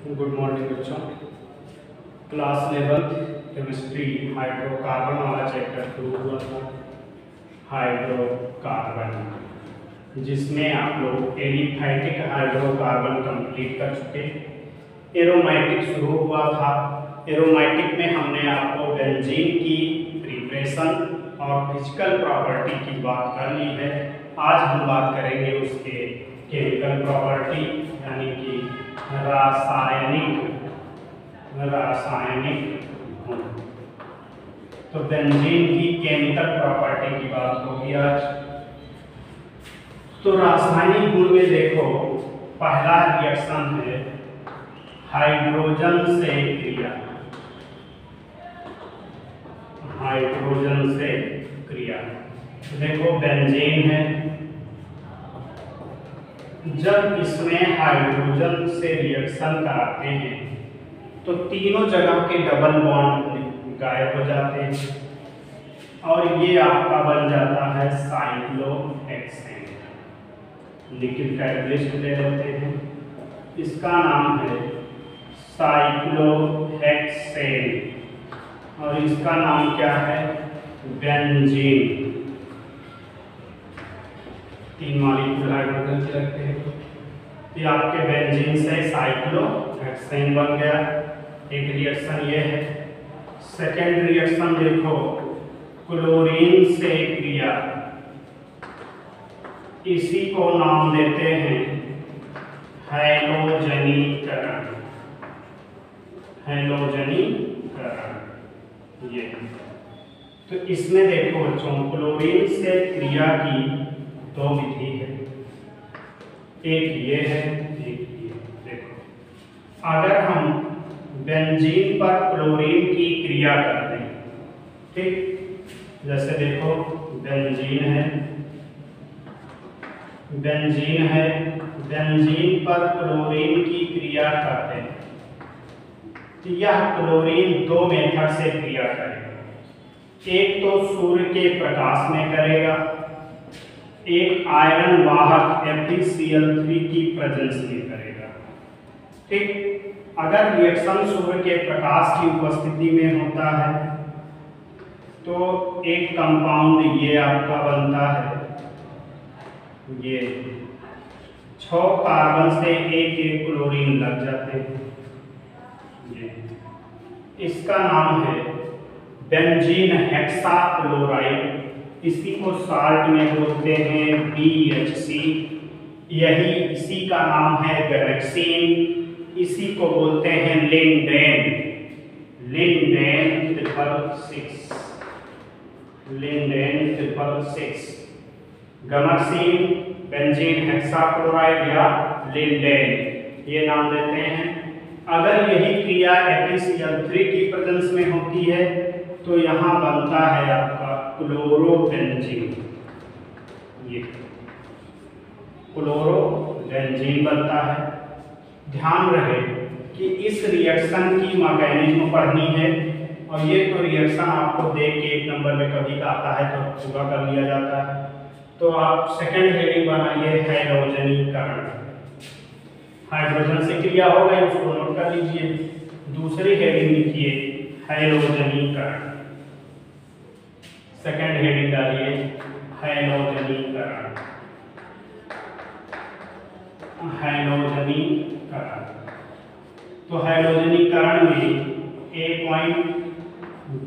Good morning बच्चों। Class 11 chemistry hydrocarbon वाला chapter शुरू हुआ था, हाइड्रोकार्बन, जिसमें आप लोग एलिफैटिक हाइड्रोकार्बन कंप्लीट कर चुके। एरोमेटिक शुरू हुआ था। एरोमेटिक में हमने आपको बेंजीन की प्रिपरेशन और फिजिकल प्रॉपर्टी की बात कर ली है। आज हम बात करेंगे उसके केमिकल प्रॉपर्टी यानी कि रासायनिक गुण। तो बेंजीन की केमिकल प्रॉपर्टी की बात होगी आज। तो रासायनिक गुण में देखो, पहला रिएक्शन है हाइड्रोजन से क्रिया। हाइड्रोजन से क्रिया देखो बेंजीन है, जब इसमें हाइड्रोजन से रिएक्शन कराते हैं तो तीनों जगह के डबल बॉन्ड गायब हो जाते हैं और ये आपका बन जाता है साइक्लोहेक्सेन। लिक्विड कैटलिस्ट ले लेते हैं, इसका नाम है साइक्लोहेक्सेन और इसका नाम क्या है, बेंजीन। तीन मॉलिक्यूल हाइड्रोजन से रखते हैं, ये आपके बेंजीन से साइक्लोहेक्सेन बन गया। एक रिएक्शन ये है। सेकेंड रिएक्शन देखो, क्लोरीन से क्रिया, इसी को नाम देते हैं हैलोजनीकरण। हैलोजनीकरण ये। तो इसमें देखो बच्चों, क्लोरीन से क्रिया की दो विधि है, एक ये है, एक ये। देखो, अगर हम बेंजीन पर क्लोरीन की क्रिया करते हैं, ठीक, जैसे देखो बेंजीन पर क्लोरीन की क्रिया करते हैं तो यह क्लोरीन दो मेथड से क्रिया करेगा। एक तो सूर्य के प्रकाश में करेगा, एक आयरन वाहक FeCl3 की प्रेजेंस में करेगा। ठीक, अगर रिएक्शन सूर्य के प्रकाश की उपस्थिति में होता है तो एक कंपाउंड ये आपका बनता है, ये 6 कार्बन से एक क्लोरीन लग जाते हैं। ये इसका नाम है बेंजीन हेक्साक्लोराइड। इसी को साल्ट में बोलते हैं BHC। यही इसी का नाम है गैलेक्सीन। इसी को बोलते हैं लिंडेन 666। गैलेक्सीन, बेंजीन हेक्साक्लोराइड या लिंडेन, ये नाम देते हैं। अगर यही क्रिया FeCl3 की प्रेजेंस में होती है तो यहाँ बनता है आपका क्लोरोबेंजीन। ये क्लोरोबेंजीन बनता है। ध्यान रहे कि इस रिएक्शन की मैकेनिज्म पढ़नी है और ये तो रिएक्शन आपको देख के एक नंबर में कभी का आता है तो पूरा कर लिया जाता है। तो आप सेकेंड हेडिंग बनाइए हैलोजनीकरण। हाइड्रोजन से क्रिया हो गई, उसको नोट कर लीजिए। दूसरी हेडिंग लिखिए हैलोजनीकरण। सेकेंड हेडिंग डालिए हैलोजनीकरण। तो हैलोजनीकरण में A point,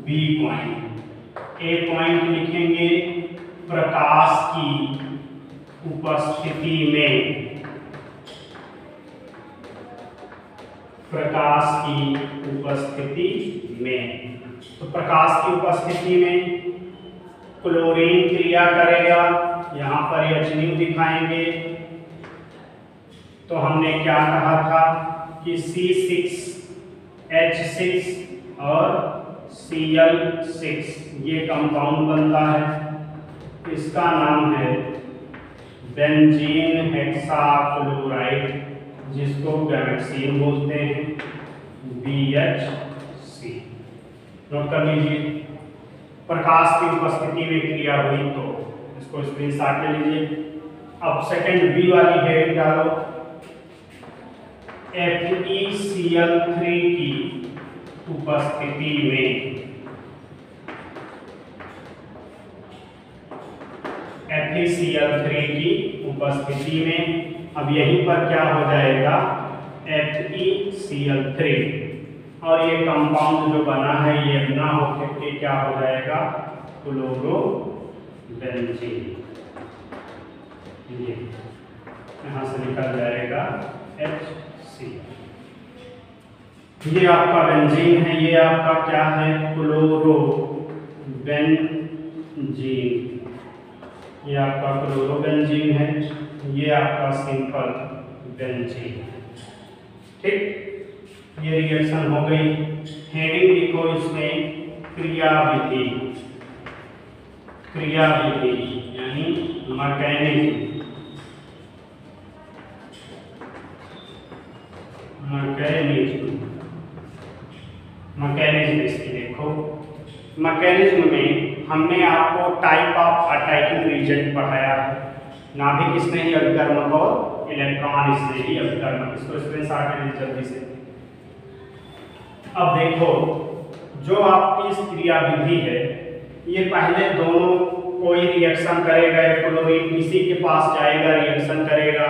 B point. A point लिखेंगे प्रकाश की उपस्थिति में, तो प्रकाश की उपस्थिति में क्लोरीन क्रिया करेगा। यहाँ पर HNO दिखाएंगे। तो हमने क्या कहा था कि C6H6 और Cl6 ये कंपाउंड बनता है। इसका नाम है बेंजीन हेक्साक्लोराइड, जिसको गैलेक्सीन बोलते हैं, BHC। नोट कर लीजिए। प्रकाश की उपस्थिति में क्रिया हुई तो इसको स्क्रीनशॉट ले लीजिए। अब सेकंड बी वाली हेडिंग डालो, FeCl3 FeCl3 की उपस्थिति में FeCl3 की उपस्थिति में अब यहीं पर क्या हो जाएगा FeCl3 और ये कंपाउंड जो बना है ये ना होकर के क्या हो जाएगा क्लोरोबेंजीन। ये यहाँ से निकल जाएगा HCl। ये आपका बेंजीन है, ये आपका क्या है क्लोरोबेंजीन। ये आपका क्लोरोबेंजीन है, ये आपका सिंपल बेंजीन। ठीक, ये रिएक्शन हो गई। हेडिंग लिखो इसमें क्रियाविधि, क्रियाविधि यानी मैकेनिज्म, मैकेनिज्म इसकी देखो। मैकेनिज्म में हमने आपको टाइप ऑफ अटैकिंग रीजन पढ़ाया है। नाभिक इसने ही अभिकर्मक और इलेक्ट्रॉन इसने ही अभिकर्मक। इसको स्क्रीनशॉट ले लीजिए जल्दी से। अब देखो जो आपकी इस क्रियाविधि है ये पहले दोनों कोई रिएक्शन करेगा, क्लोरीन किसी के पास जाएगा रिएक्शन करेगा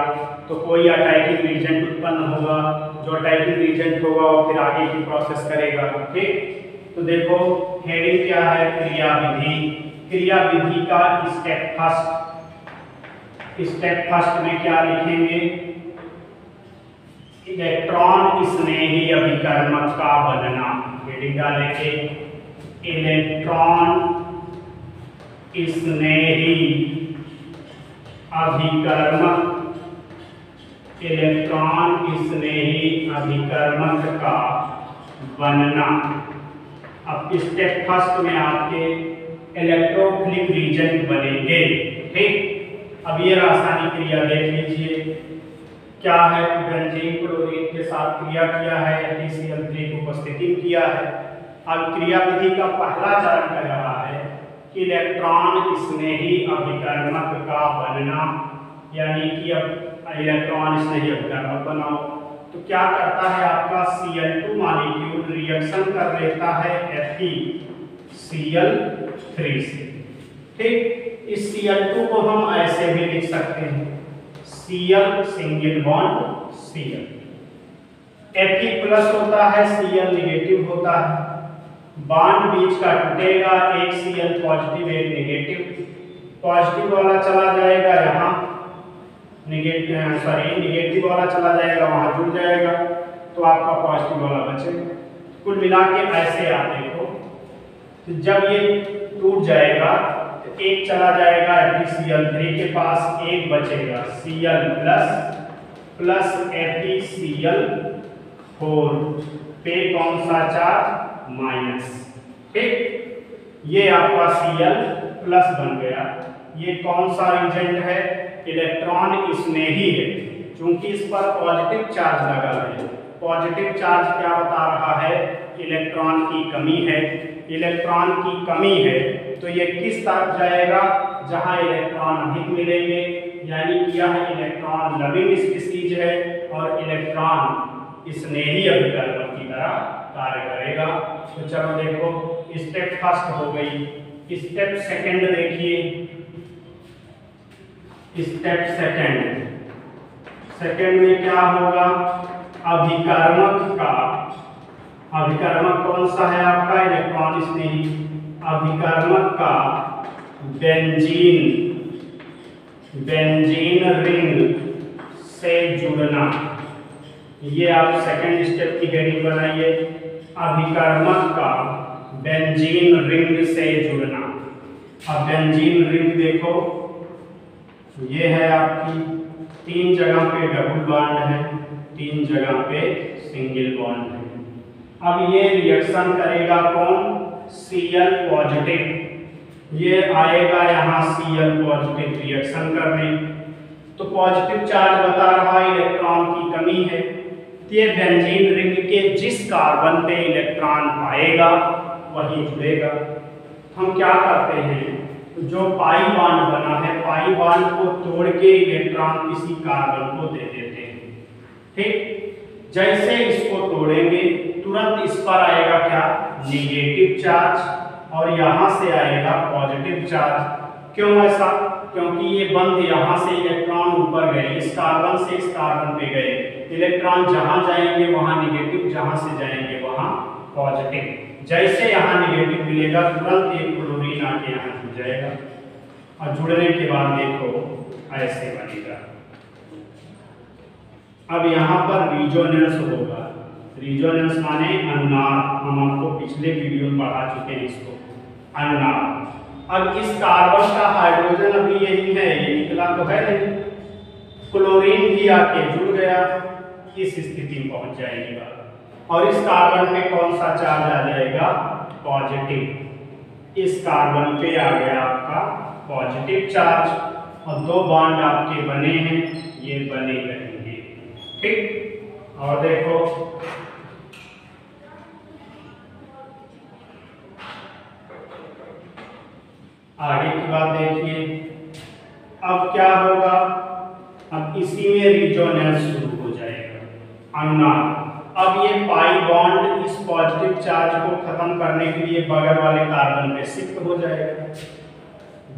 तो कोई अटैकिंग रीजेंट उत्पन्न होगा। जो अटैकिंग रीजेंट होगा वो फिर आगे की प्रोसेस करेगा। ठीक, तो देखो हेडिंग क्या है क्रियाविधि। क्रियाविधि का स्टेप फर्स्ट में क्या लिखेंगे इलेक्ट्रॉन स्नेही अभिकर्मक का बनना। हेडिंग डालेंगे इलेक्ट्रॉन स्नेही अभिकर्मक, इलेक्ट्रॉन स्नेही अभिकर्मक का बनना। अब स्टेप फर्स्ट में आपके इलेक्ट्रोफिलिक रीजन बनेंगे। ठीक, अब ये रासायनिक क्रिया देख लीजिए क्या है। बेंजीन क्लोरीन के साथ क्रिया किया है, FeCl3 की उपस्थिति में किया है। अब क्रियाविधि का पहला चरण कह रहा है कि इलेक्ट्रॉन स्नेही अभिकर्मक का बनना, यानी कि अब इलेक्ट्रॉन स्नेही अभिकर्मक बनाओ। तो क्या करता है आपका Cl2 मॉलिक्यूल रिएक्शन कर लेता है FeCl3 से। ठीक, इस Cl2 को हम ऐसे भी लिख सकते हैं Cl single bond Cl। Fe plus होता है, Cl निगेटिव होता है। बॉन्ड बीच का टूटेगा, एक Cl पॉजिटिव एक निगेटिव। पॉजिटिव वाला चला जाएगा यहाँ, निगेटिव वाला चला जाएगा वहाँ जुड़ जाएगा, तो आपका पॉजिटिव वाला बचेगा। कुल मिला के ऐसे आप देखो तो जब ये टूट जाएगा तो एक चला जाएगा FeCl3 के पास, एक बचेगा Cl प्लस FeCl4 पे कौन सा चार्ज माइनस। ठीक, ये आपका Cl प्लस बन गया। ये कौन सा रीजेंट है इलेक्ट्रॉन स्नेही है, क्योंकि इस पर पॉजिटिव चार्ज लगा है। पॉजिटिव चार्ज क्या बता रहा है इलेक्ट्रॉन की कमी है। इलेक्ट्रॉन की कमी है तो ये किस तरफ जाएगा जहां इलेक्ट्रॉन अधिक मिलेंगे, यानी कि यह इलेक्ट्रॉन लविंग स्पीशीज है और इलेक्ट्रॉन स्नेही अभिकर्मक की तरह कार्य करेगा। तो चलो देखो स्टेप फर्स्ट हो गई। स्टेप सेकंड देखिए, स्टेप सेकंड में क्या होगा अभिकर्मक का, अभिकर्मक कौन सा है आपका इलेक्ट्रॉन स्नेही, अभिकर्मक का बेंजीन रिंग से जुड़ना। ये आप सेकंड स्टेप की हेडिंग बनाइए अभिकर्मक का बेंजीन रिंग से जुड़ना। अब बेंजीन रिंग देखो ये है आपकी 3 जगह पे डबल बॉन्ड है, 3 जगह पे सिंगल बॉन्ड है। अब ये रिएक्शन करेगा कौन Cl पॉजिटिव, ये आएगा यहाँ Cl पॉजिटिव रिएक्शन करने। तो पॉजिटिव चार्ज बता रहा है इलेक्ट्रॉन की कमी है, तो ये बेंजीन रिंग के जिस कार्बन पे इलेक्ट्रॉन पाएगा वही जुड़ेगा। हम क्या करते हैं जो पाई बॉन्ड बना है पाई बॉन्ड को तोड़ के इलेक्ट्रॉन किसी कार्बन को दे देते हैं। ठीक, जैसे इसको तोड़ेंगे तुरंत इस पर आएगा क्या, नेगेटिव चार्ज, और यहां से आएगा पॉजिटिव चार्ज। क्यों ऐसा, क्योंकि ये बंद यहां से इलेक्ट्रॉन ऊपर गए, इस कार्बन से इस कार्बन पे गए, इलेक्ट्रॉन जहां जाएंगे वहां नेगेटिव, जहां से जाएंगे वहां पॉजिटिव। जैसे यहां नेगेटिव मिलेगा तुरंत एक क्लोरीन आके यहां जुड़ जाएगा, और जुड़ने के बाद देखो ऐसे बनेगा। अब यहाँ पर रिजोनेंस होगा, रिजोनेंस माने अनुनाद, हम आपको पिछले वीडियो में पढ़ा चुके हैं इसको, अनुनाद। अब इस कार्बन का हाइड्रोजन अभी यही है, ये निकला तो है नहीं, क्लोरीन भी आके जुड़ गया, इस स्थिति में पहुंच जाएगी बात। और इस कार्बन पे कौन सा चार्ज आ जाएगा, पॉजिटिव। इस कार्बन पे आ गया आपका पॉजिटिव चार्ज, और दो बॉन्ड आपके बने हैं, ये बने रहेंगे, ठीक। और देखो आगे की बात देखिए, अब क्या होगा, अब इसी में रिजोनेंस शुरू हो जाएगा, अनुनाद। अब ये पाई बॉन्ड इस पॉजिटिव चार्ज को खत्म करने के लिए बगल वाले कार्बन पे शिफ्ट हो जाएगा।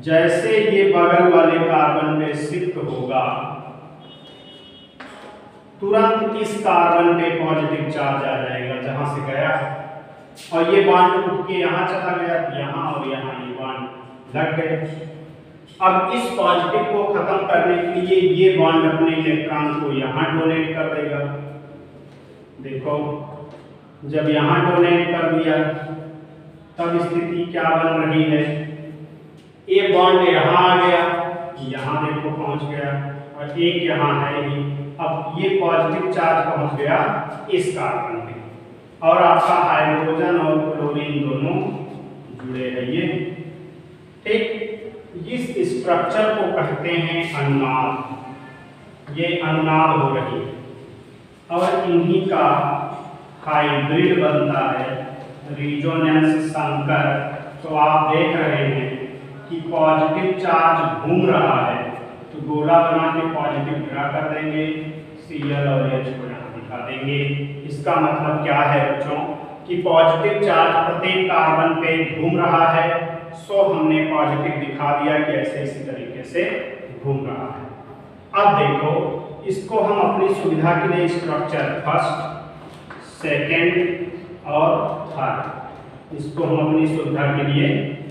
जैसे ये बगल वाले कार्बन पे शिफ्ट होगा तुरंत इस कार्बन पे पॉजिटिव चार्ज आ जाएगा जहां से गया है, और ये बॉन्ड उठ के यहां चला गया, यहां और यहां ये बॉन्ड लग गए। अब इस पॉजिटिव को खत्म करने के लिए ये बॉन्ड अपने इलेक्ट्रॉन को यहां डोनेट कर देगा। देखो जब यहां डोनेट कर दिया तब स्थिति क्या बन रही है, ये बॉन्ड यहां आ गया, यहां देखो पहुंच गया, और एक यहां है ही। अब ये पॉजिटिव चार्ज पहुंच गया इस कार्बन पे, और आपका हाइड्रोजन और क्लोरीन दोनों जुड़े रहिए, ठीक। इस स्ट्रक्चर को कहते हैं अनुनाद, ये अनुनाद हो रही है, और इन्हीं का हाइब्रिड बनता है रिजोनेंस संकर। तो आप देख रहे हैं कि पॉजिटिव चार्ज घूम रहा है, तो गोला बना के पॉजिटिव ड्रा कर देंगे, Cl और H को यहाँ दिखा देंगे। इसका मतलब क्या है बच्चों, कि पॉजिटिव चार्ज प्रत्येक कार्बन पे घूम रहा है, सो हमने पॉजिटिव दिखा दिया कि ऐसे इसी तरीके से घूम रहा है। अब देखो इसको हम अपनी सुविधा के लिए स्ट्रक्चर फर्स्ट, सेकंड और थर्ड, इसको हम अपनी सुविधा के लिए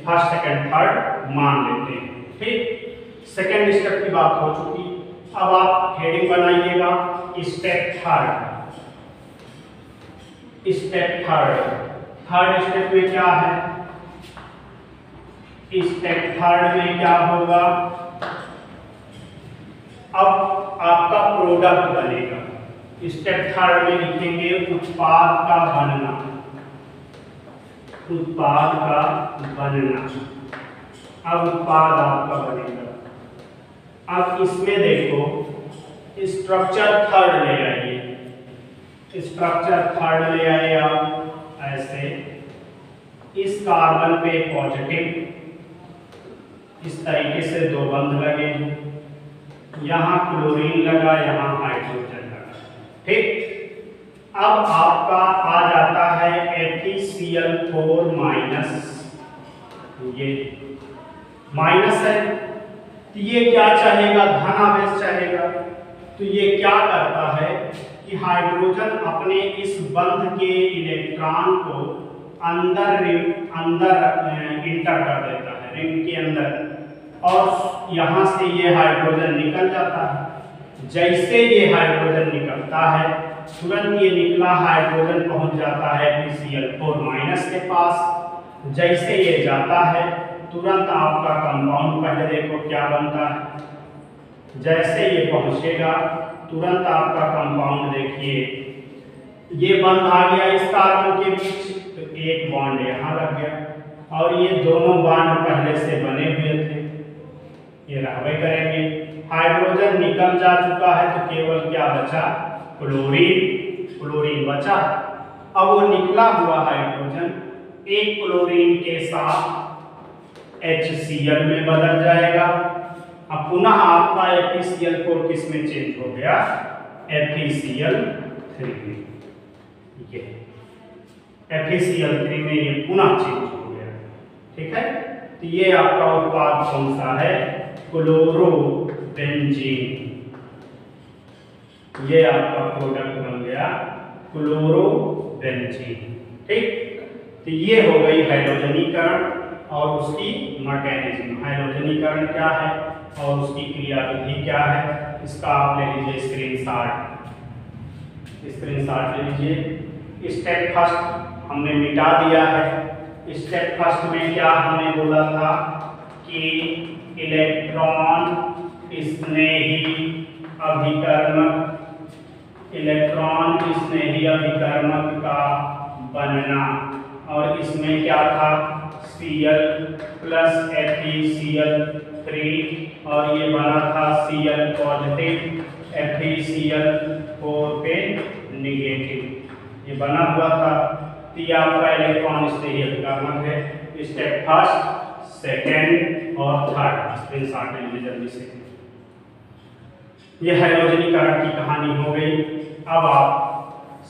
फर्स्ट सेकंड थर्ड मान लेते हैं, ठीक। सेकंड स्टेप की बात हो चुकी, अब आप हेडिंग बनाइएगा step third. Step third step में क्या है, स्टेप थर्ड में क्या होगा, अब आपका प्रोडक्ट बनेगा। स्टेप थर्ड में लिखेंगे उत्पाद का बनना, उत्पाद का बनना। अब उत्पाद आपका बनेगा। अब इसमें देखो स्ट्रक्चर थर्ड ले आइए, स्ट्रक्चर थर्ड ले आए आप ऐसे, इस कार्बन पे पॉजिटिव, इस तरीके से दो बंध लगे, यहाँ क्लोरीन लगा, यहाँ हाइड्रोजन लगा, ठीक। अब आपका आ जाता है FeCl4 माइनस, ये माइनस है, तो ये क्या चाहेगा, धन आवेश चाहेगा। तो ये क्या करता है कि हाइड्रोजन अपने इस बंध के इलेक्ट्रॉन को अंदर इंटर कर देता है, रिंग के अंदर, और यहाँ से ये हाइड्रोजन निकल जाता है। जैसे ये हाइड्रोजन निकलता है तुरंत ये निकला हाइड्रोजन पहुंच जाता है FeCl4 माइनस के पास। जैसे ये जाता है तुरंत आपका कंपाउंड पहले देखो क्या बनता है, जैसे ये पहुंचेगा तुरंत आपका कंपाउंड देखिए ये बंध आ गया इस कार्बन के बीच, तो एक बॉन्ड यहाँ लग गया, और ये दोनों बॉन्ड पहले से बने हुए थे, ये रहबे करेंगे। हाइड्रोजन निकल जा चुका है तो केवल क्या बचा, क्लोरीन बचा। अब वो निकला हुआ हाइड्रोजन एक क्लोरीन के साथ HCl में बदल जाएगा। अब पुनः आपका FeCl4 किस में चेंज हो गया, FeCl ये FeCl3 में ये पुनः चेंज हो गया। ठीक है, तो ये आपका उत्पाद कौन सा है? क्लोरोबेंजीन। ये आपका प्रोडक्ट बन गया क्लोरोबेंजीन। ठीक, तो ये हो गई हैलोजनीकरण और उसकी मैकेनिज्म। हैलोजनीकरण क्या है और उसकी क्रियाविधि क्या है, इसका आप ले लीजिए स्क्रीनशॉट ले लीजिए। स्टेप फर्स्ट हमने मिटा दिया है। स्टेप फर्स्ट में क्या हमने बोला था कि इलेक्ट्रॉन स्नेही अभिकर्मक का बनना, और इसमें क्या था Cl प्लस FeCl3 और ये बना था Cl पॉजिटिव FeCl4 पे निगेटिव, ये बना हुआ था। तो ये आपका इलेक्ट्रॉन स्नेही अभिकर्मक है। स्टेप फर्स्ट, सेकेंड और थर्ड स्क्रीनशॉट ले लीजिए जल्दी से। ये हैलोजनीकरण की कहानी हो गई। अब आप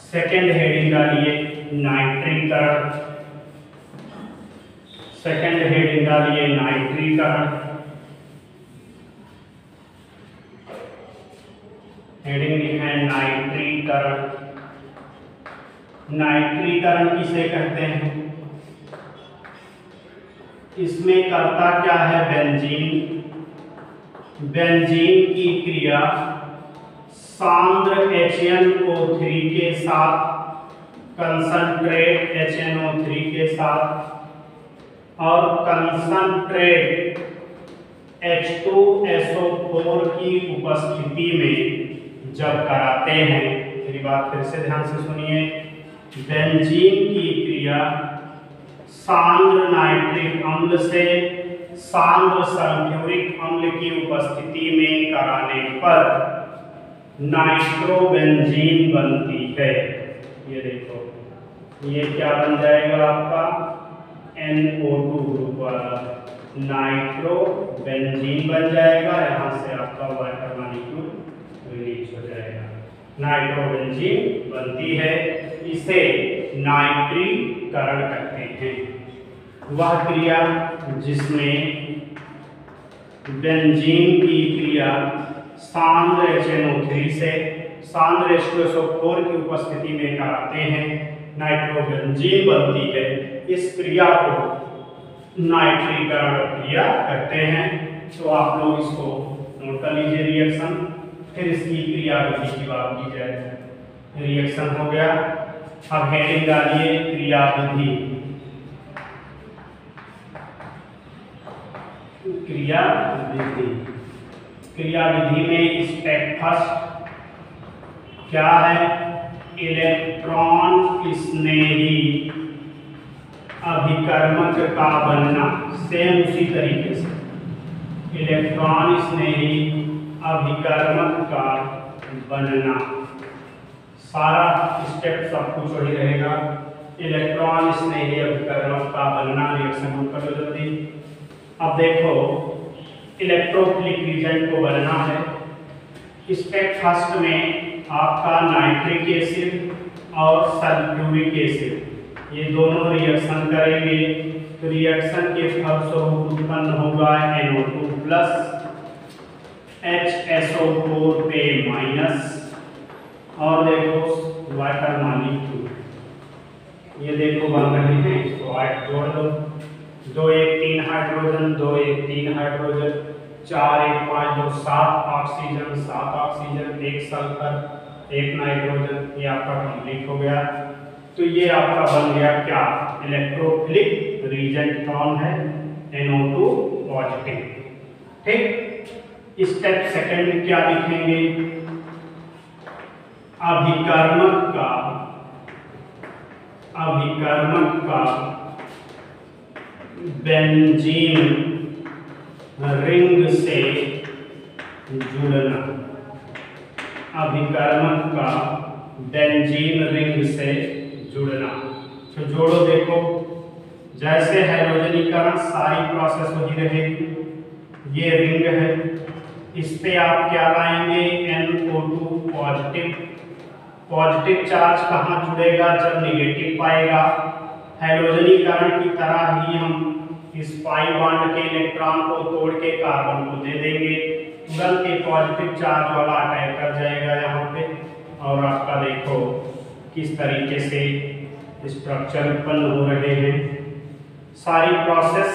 सेकेंड हेडिंग डालिए नाइट्रीकरण। सेकेंड हेडिंग डालिए नाइट्रीकरण। हेडिंग लिखा है नाइट्रीकरण। नाइट्रीकरण किसे कहते हैं? इसमें करता क्या है? बेंजीन। बेंजीन की क्रिया सांद्र HNO3 के साथ, कंसंट्रेट HNO3 के साथ और कंसंट्रेट H2SO4 की उपस्थिति में जब कराते हैं, मेरी बात फिर से ध्यान से सुनिए, बेंजीन की क्रिया सांद्र नाइट्रिक अम्ल से सांद्र सल्फ्यूरिक अम्ल की उपस्थिति में कराने पर नाइट्रोबेंजीन बनती है। ये देखो, ये क्या बन जाएगा आपका NO2 ग्रुप वाला नाइट्रोबेंजीन बन जाएगा। यहाँ से आपका वाटर मॉलिक्यूल रिलीज हो जाएगा, नाइट्रोबेंजीन बनती है। इसे नाइट्रीकरण कहते हैं। वह क्रिया जिसमें बेंजीन की क्रिया सांद्र HNO3 से सांद्र H2SO4 की उपस्थिति में कराते हैं, नाइट्रोबेंजीन बनती है। इस क्रिया को नाइट्रीकरण क्रिया कहते हैं। तो आप लोग इसको नोट कर लीजिए रिएक्शन, फिर इसकी क्रियाविधि की बात की जाए। रिएक्शन हो गया, अब हेडिंग डालिए क्रियाविधि। क्रियाविधि में स्टेप फर्स्ट क्या है? इलेक्ट्रॉन स्नेही अभिकर्मक का बनना। सेम उसी तरीके से इलेक्ट्रॉन स्नेही अभिकर्मक का बनना, सारा स्टेप सब कुछ वही रहेगा। इलेक्ट्रॉन स्नेही अभिकर्मक का बनना, रिएक्शन नोट कर लो जल्दी। अब देखो, इलेक्ट्रोफिलिक रिएजेंट को बनना है। स्टेप फर्स्ट में आपका नाइट्रिक एसिड और सल्फ्यूरिक एसिड ये दोनों रिएक्शन करेंगे, तो रिएक्शन के फलस्वरूप उत्पन्न होगा NO2 प्लस HSO4 पे माइनस, और देखो वाटर मॉलिक्यूल ये देखो बन रहे हैं, इसको ऐड जोड़ दो। 2 1 3 hydrogen, 2 1 3 hydrogen, 4 1 5 2 7 oxygen, 7 oxygen, 1 sulphur, 1 nitrogen. ये आपका कंप्लीट हो गया। तो ये आपका बन गया क्या? इलेक्ट्रोफिलिक रिएजेंट कौन है? NO2 positive. ठीक, स्टेप सेकंड में क्या लिखेंगे? अभिकर्मक का बेंजीन रिंग से जुड़ना। अभिकर्मक का बेंजीन रिंग से जुड़ना। तो जोड़ो, देखो जैसे हैलोजनीकरण सारी प्रोसेस होती रहेगी। ये रिंग है, इस पे आप क्या लाएंगे? NO2 पॉजिटिव पॉजिटिव चार्ज कहाँ जुड़ेगा, जब नेगेटिव पाएगा। हैलोजनीकरण की तरह ही हम इस पाई बॉन्ड के इलेक्ट्रॉन को तोड़ के कार्बन को दे देंगे, तुरंत एक पॉजिटिव चार्ज वाला अटैक कर जाएगा यहाँ पे, और आपका देखो किस तरीके से स्ट्रक्चर उत्पन्न हो रहे हैं। सारी प्रोसेस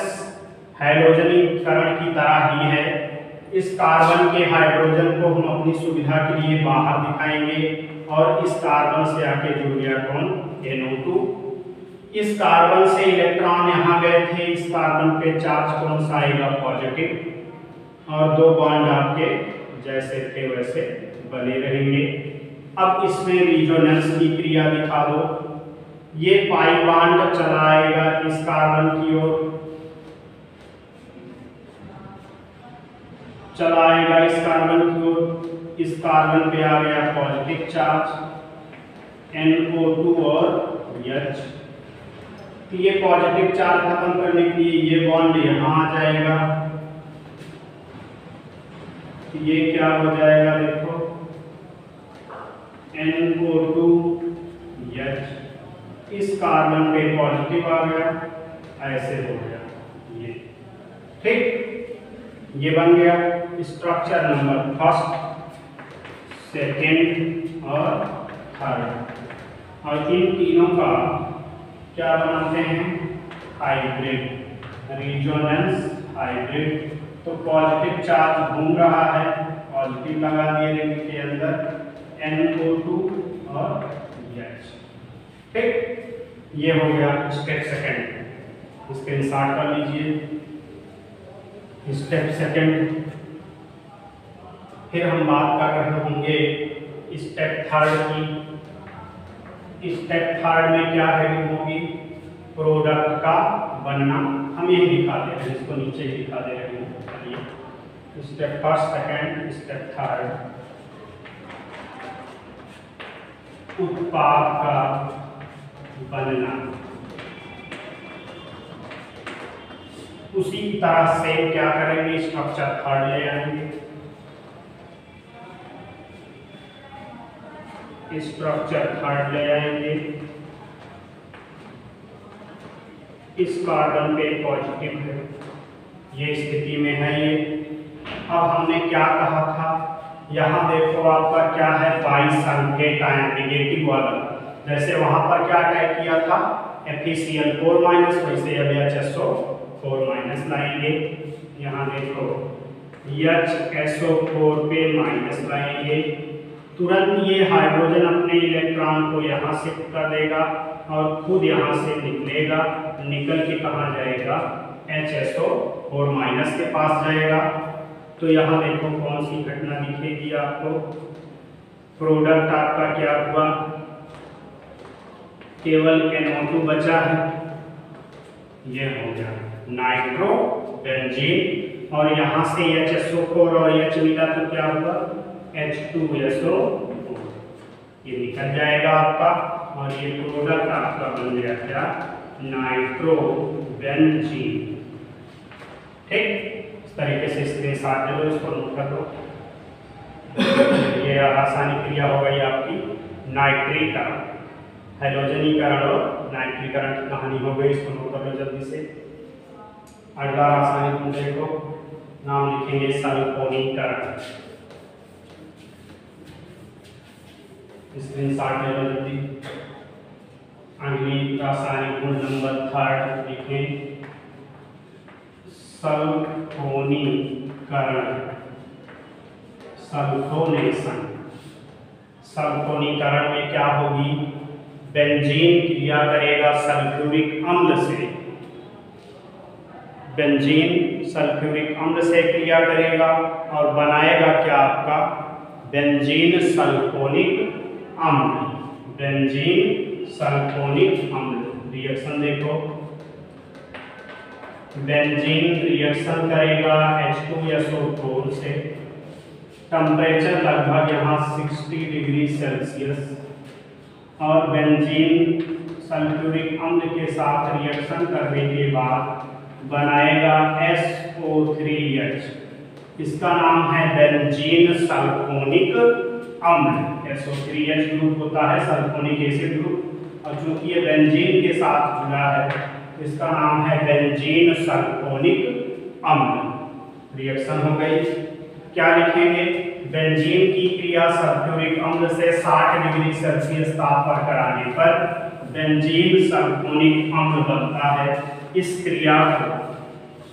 हैलोजनीकरण की तरह ही है। इस कार्बन के हाइड्रोजन को हम अपनी सुविधा के लिए बाहर दिखाएंगे, और इस कार्बन से आके जुड़ गया कौन, NO2। इस कार्बन से इलेक्ट्रॉन यहाँ गए थे, इस कार्बन पे चार्ज कौन सा आएगा, पॉजिटिव, और दो बॉन्ड आपके जैसे थे वैसे बने रहेंगे। अब इसमें रिजोनेंस की क्रिया दिखा दो। ये पाई बॉन्ड चला आएगा इस कार्बन की ओर, चला आएगा इस कार्बन की ओर, इस कार्बन पे आ गया पॉजिटिव चार्ज NO2 और H। तो ये पॉजिटिव चार्ज खत्म करने के लिए ये बॉन्ड यहाँ आ जाएगा, तो ये क्या हो जाएगा, देखो NO2 H, इस कार्बन पे पॉजिटिव आ गया, ऐसे हो गया ये, ठीक। ये बन गया स्ट्रक्चर नंबर फर्स्ट, सेकेंड और थर्ड। और इन तीनों का क्या बनाते हैं, हाइब्रिड, रिजोनेंस हाइब्रिड। तो पॉजिटिव चार्ज घूम रहा है, पॉजिटिव लगा दिए रिंग के अंदर, NO2 और H, ठीक। ये हो गया स्टेप सेकंड, इसके इंसर्ट कर लीजिए स्टेप सेकंड। फिर हम बात कर रहे होंगे स्टेप थर्ड की। स्टेप थर्ड में क्या है होगी, प्रोडक्ट का बनना। हम यही दिखा दे रहे हैं, इसको नीचे ही दिखा दे रहे हैं। चलिए step first, second, step third. उत्पाद का बनना। उसी तरह से क्या करेंगे, स्ट्रक्चर थर्ड ले आएंगे, स्ट्रक्चर थर्ड ले आएंगे, इस कार्बन पे पॉजिटिव है, ये स्थिति में है ये। अब हमने क्या कहा था, यहाँ देखो आपका क्या है, बाइसल्फेट आयन नेगेटिव वाला। जैसे वहां पर क्या अटैक किया था, FeCl4-, वैसे अब HSO4- लाएंगे। यहाँ देखो HSO4 पे माइनस लाएंगे, तुरंत ये हाइड्रोजन अपने इलेक्ट्रॉन को यहाँ शिफ्ट कर देगा और खुद यहाँ से निकलेगा, निकल के कहाँ जाएगा, HSO4- के पास जाएगा। तो यहाँ देखो कौन सी घटना दिखेगी आपको, प्रोडक्ट आपका क्या हुआ, केवल NO2 बचा है, ये हो गया नाइट्रो बेंजीन, और यहाँ से HSO4 और H मिला तो क्या हुआ, H2SO4, ये निकल जाएगा आपका, और ये प्रोडक्ट आपका बन गया क्या, नाइट्रो बेंजीन, ठीक। इस तरीके से स्क्रीनशॉट ले लो, इसको नोट कर लो। ये रासायनिक क्रिया हो गई आपकी नाइट्रीकरण, हैलोजनीकरण और नाइट्रीकरण की कहानी हो गई, इसको नोट कर लो जल्दी से। अगला रासायनिक गुण देखो, नाम लिखेंगे सल्फोनीकरण, स्क्रीनशॉट ले लो जल्दी। अगली रासायनिक गुण नंबर थर्ड लिखें, सल्फोनीकरण, सल्फोनेशन। सल्फोनीकरण में क्या होगी, बेंजीन क्रिया करेगा सल्फ्यूरिक अम्ल से, बेंजीन सल्फ्यूरिक अम्ल से क्रिया करेगा और बनाएगा क्या आपका, बेंजीन सल्फोनिक अम्ल, बेंजीन सल्फोनिक अम्ल। रिएक्शन देखो, बेंजीन रिएक्शन करेगा H2SO4 से, टेम्परेचर लगभग यहाँ 60 डिग्री सेल्सियस, और बेंजीन सल्फ्यूरिक अम्ल के साथ रिएक्शन करने के बाद बनाएगा SO3H, इसका नाम है बेंजीन सल्फोनिक अम्ल, SO3H ग्रुप होता है सल्फोनिक एसिड ग्रुप, और चूंकि ये बेंजीन के साथ जुड़ा है इसका नाम है बेंजीन सल्फोनिक अम्ल। रिएक्शन हो गई। क्या लिखेंगे? बेंजीन की क्रिया सल्फ्यूरिक अम्ल से 60 डिग्री सेल्सियस ताप पर कराने पर बेंजीन सल्फोनिक अम्ल बनता है। इस क्रिया को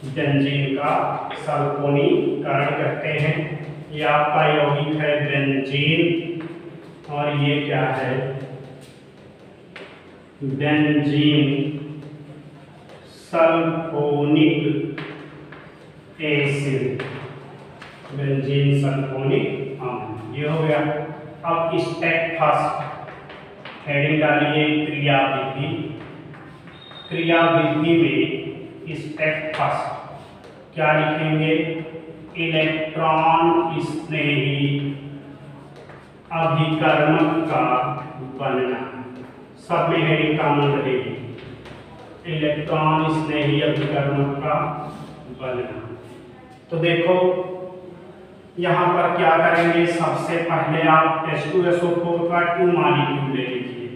बेंजीन का सल्फोनीकरण कहते हैं। ये आपका यौगिक है बेंजीन, और ये क्या है? Benzene sulphonic acid, benzene sulphonic अम्ल। ये हो गया। अब स्टेप फर्स्ट हेडिंग डालिए क्रियाविधि। क्रियाविधि में स्टेप फर्स्ट क्या लिखेंगे? इलेक्ट्रॉन स्नेही अभिकर्मक का बनना। सब में हेडिंग कॉमन रहेगी, इलेक्ट्रॉन स्नेही अभिकर्मक का बनना। तो देखो यहाँ पर क्या करेंगे? सबसे पहले आप H2SO4 का 2 मॉलिक्यूल ले लीजिए।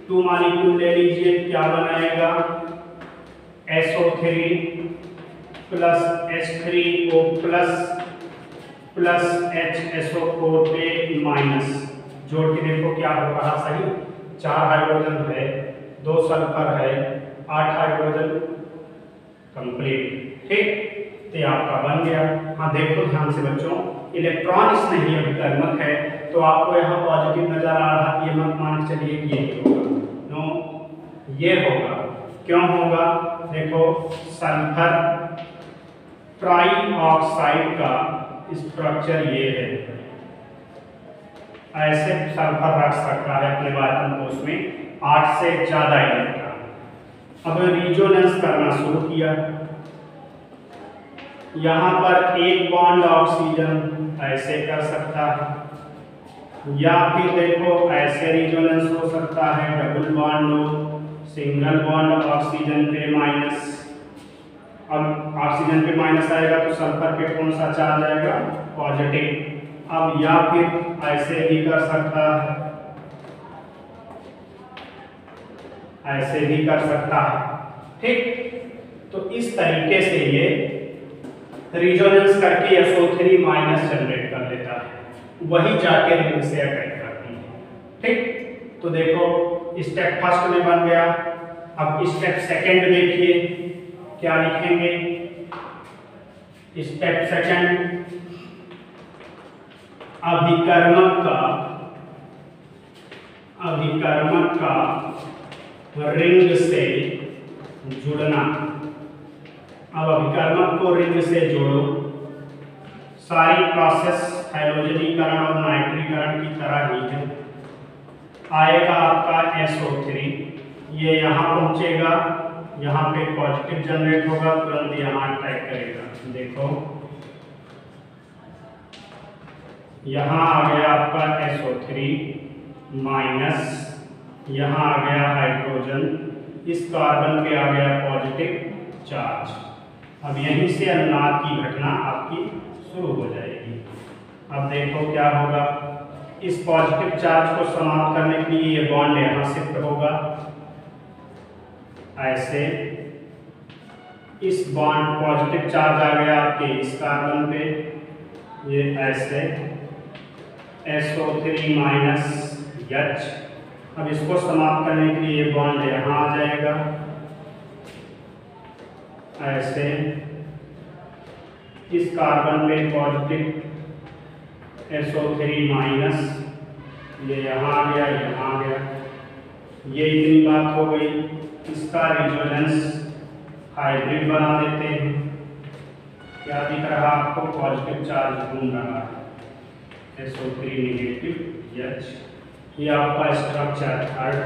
2 मॉलिक्यूल ले लीजिए, क्या बनाएगा? SO3 plus H3O plus HSO4 पे माइनस, जोड़ के देखो क्या हो रहा। सही, 4 हाइड्रोजन है, 2 सल्फर है, 8 हाइड्रोजन कंप्लीट। ठीक, तो आपका बन गया। हाँ देखो ध्यान से बच्चों, इलेक्ट्रॉन स्नेही अभिकर्मक है तो आपको यहाँ पॉजिटिव नजर आ रहा, ये मत मान के चलिए कि ये होगा। नो, ये होगा। क्यों होगा? देखो सल्फर ट्राइऑक्साइड का स्ट्रक्चर ये है, ऐसे सल्फर रख सकता है अपने वायतन कोश में 8 से ज्यादा इलेक्ट्रॉन। अब रिजोनेंस करना शुरू किया, यहाँ पर एक बॉन्ड ऑक्सीजन ऐसे कर सकता है, या फिर देखो ऐसे रिजोनेंस हो सकता है, डबल बॉन्ड हो, सिंगल बॉन्ड ऑक्सीजन पे माइनस। अब ऑक्सीजन पे माइनस आएगा तो सल्फर पे कौन सा चार्ज आएगा? पॉजिटिव। अब या फिर ऐसे भी कर सकता है, ऐसे भी कर सकता है। ठीक, तो इस तरीके से ये रिजोनेंस करके SO3 माइनस जनरेट कर लेता है, वही जाके रिंग से अटैक करती है। ठीक, तो देखो स्टेप फर्स्ट में बन गया। अब स्टेप सेकंड देखिए क्या लिखेंगे? स्टेप सेकंड, अभिकर्मक का रिंग से जुड़ना। अब अभिकर्मक को रिंग से जोड़ो। सारी प्रोसेस हैलोजनीकरण और नाइट्रीकरण की तरह ही है। आएगा आपका SO3, ये यहाँ पहुंचेगा, यहाँ पे पॉजिटिव जनरेट होगा, तुरंत यहाँ अटैक करेगा। देखो यहाँ आ गया आपका SO3 माइनस, यहाँ आ गया हाइड्रोजन, इस कार्बन पे आ गया पॉजिटिव चार्ज। अब यहीं से अनुनाद की घटना आपकी शुरू हो जाएगी। अब देखो क्या होगा? इस पॉजिटिव चार्ज को समाप्त करने के लिए ये बॉन्ड यहाँ शिफ्ट होगा, ऐसे। इस बॉन्ड पॉजिटिव चार्ज आ गया आपके इस कार्बन पे, ये ऐसे SO3 माइनस H। अब इसको समाप्त करने के लिए ये बॉन्ड यहाँ आ जाएगा, ऐसे। इस कार्बन पे पॉजिटिव SO3 माइनस, ये यहाँ आ गया, यहाँ आ गया। ये इतनी बात हो गई। इसका रिजोनेंस हाइब्रिड बना देते हैं। क्या दिख रहा आपको? पॉजिटिव चार्ज घूम रहा है, SO3 नेगेटिव H। ये आपका स्ट्रक्चर थर्ड,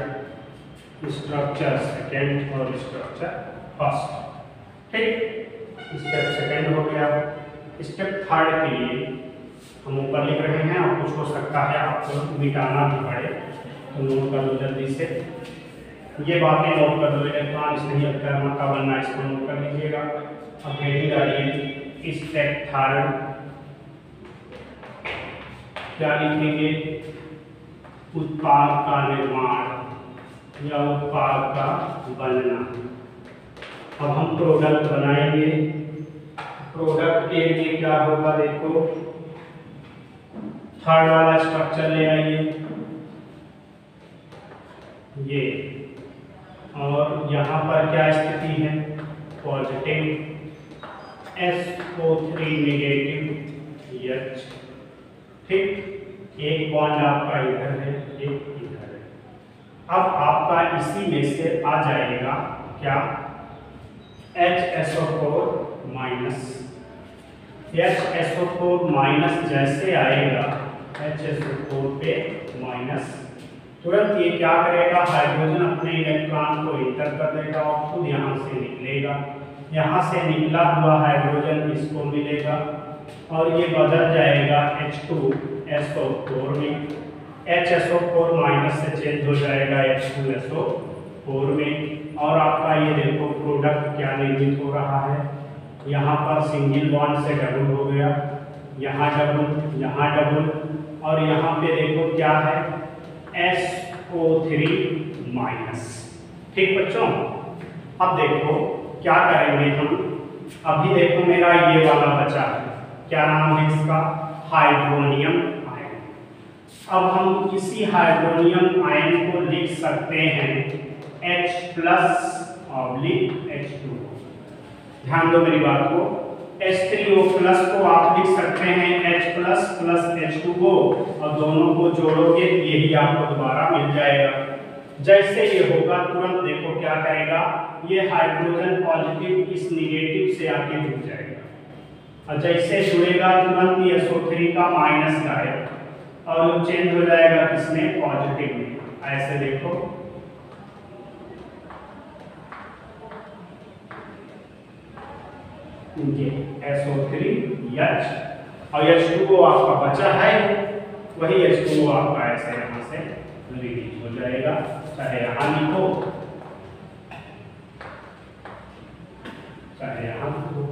स्ट्रक्चर सेकेंड और स्ट्रक्चर फर्स्ट। ठीक, स्टेप सेकेंड हो गया। स्टेप थर्ड के लिए हम ऊपर लिख रहे हैं, और कुछ हो सकता है आपको मिटाना भी पड़े, तो नोट कर लो जल्दी से। ये बातें नोट कर लो, इलेक्ट्रॉन स्नेही अभिकर्मक का बनना, इसको नोट कर लीजिएगा। अब हेडिंग डालिए स्टेप थर्ड। क्या लिखेंगे? उत्पाद का निर्माण या उत्पाद का बनना। अब हम प्रोडक्ट बनाएंगे। प्रोडक्ट के लिए क्या होगा, देखो थर्ड वाला स्ट्रक्चर ले आइए ये, और यहाँ पर क्या स्थिति है, पॉजिटिव SO3 नेगेटिव H, ठीक। एक बॉन्ड आपका इधर है, एक इधर है। अब आपका इसी में से आ जाएगा क्या, HSO4 माइनस। HSO4 माइनस जैसे आएगा HSO4 पे माइनस, तुरंत ये क्या करेगा, हाइड्रोजन अपने इलेक्ट्रॉन को इंटर कर देगा और खुद यहाँ से निकलेगा। यहाँ से निकला हुआ हाइड्रोजन इसको मिलेगा और ये बदल जाएगा H2SO4 में। HSO4 माइनस से चेंज हो जाएगा H2SO4 में। और आपका ये देखो प्रोडक्ट क्या निर्मित हो रहा है, यहाँ पर सिंगल बॉन्ड से डबल हो गया, यहाँ डबल, यहाँ डबल, और यहाँ पे देखो क्या है, SO3 माइनस। ठीक बच्चों, अब देखो क्या करेंगे हम। अभी देखो मेरा ये वाला बचा है, क्या नाम है इसका, हाइड्रोनियम आयन। अब हम इसी हाइड्रोनियम आयन को लिख सकते हैं H+/H2। ध्यान दो मेरी बात को, H3O+ को आप लिख सकते हैं H++H2O, और दोनों को जोड़ोगे यही आपको दोबारा मिल जाएगा। जैसे ये होगा तुरंत देखो क्या करेगा, ये हाइड्रोजन पॉजिटिव इस निगेटिव से आके जुड़ जाएगा, और जैसे जुड़ेगा तुरंत ये SO3 का माइनस गायब और वो चेंज हो जाएगा किसमें, पॉजिटिव में। ऐसे देखो ये SO3H और H2O आपका बचा है, वही H2O आपका ऐसे यहाँ से रिलीज हो जाएगा, चाहे यहाँ लिखो चाहे यहाँ लिखो।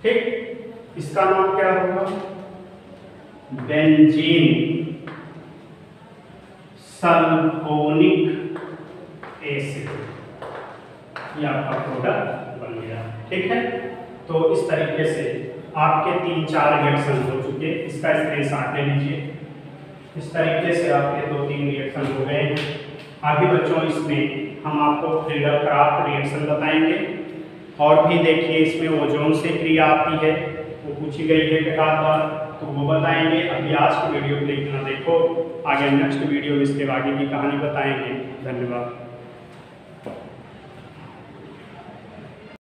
ठीक, इसका नाम क्या होगा, बेंजीन सल्फोनिक एसिड, ये आपका प्रोडक्ट बन गया। ठीक है, तो इस तरीके से आपके 3-4 रिएक्शन हो चुके, इसका स्क्रीनशॉट ले लीजिए। इस तरीके से आपके 2-3 रिएक्शन हो गए। अभी बच्चों इसमें हम आपको फ्रीडल-क्राफ्ट रिएक्शन बताएंगे, और भी देखिए इसमें ओजोन से क्रिया आती है, वो पूछी गई है एकाध बार, तो वो बताएंगे। अभी आज की वीडियो को इतना देखो, आगे नेक्स्ट वीडियो में इसके आगे की कहानी बताएंगे। धन्यवाद।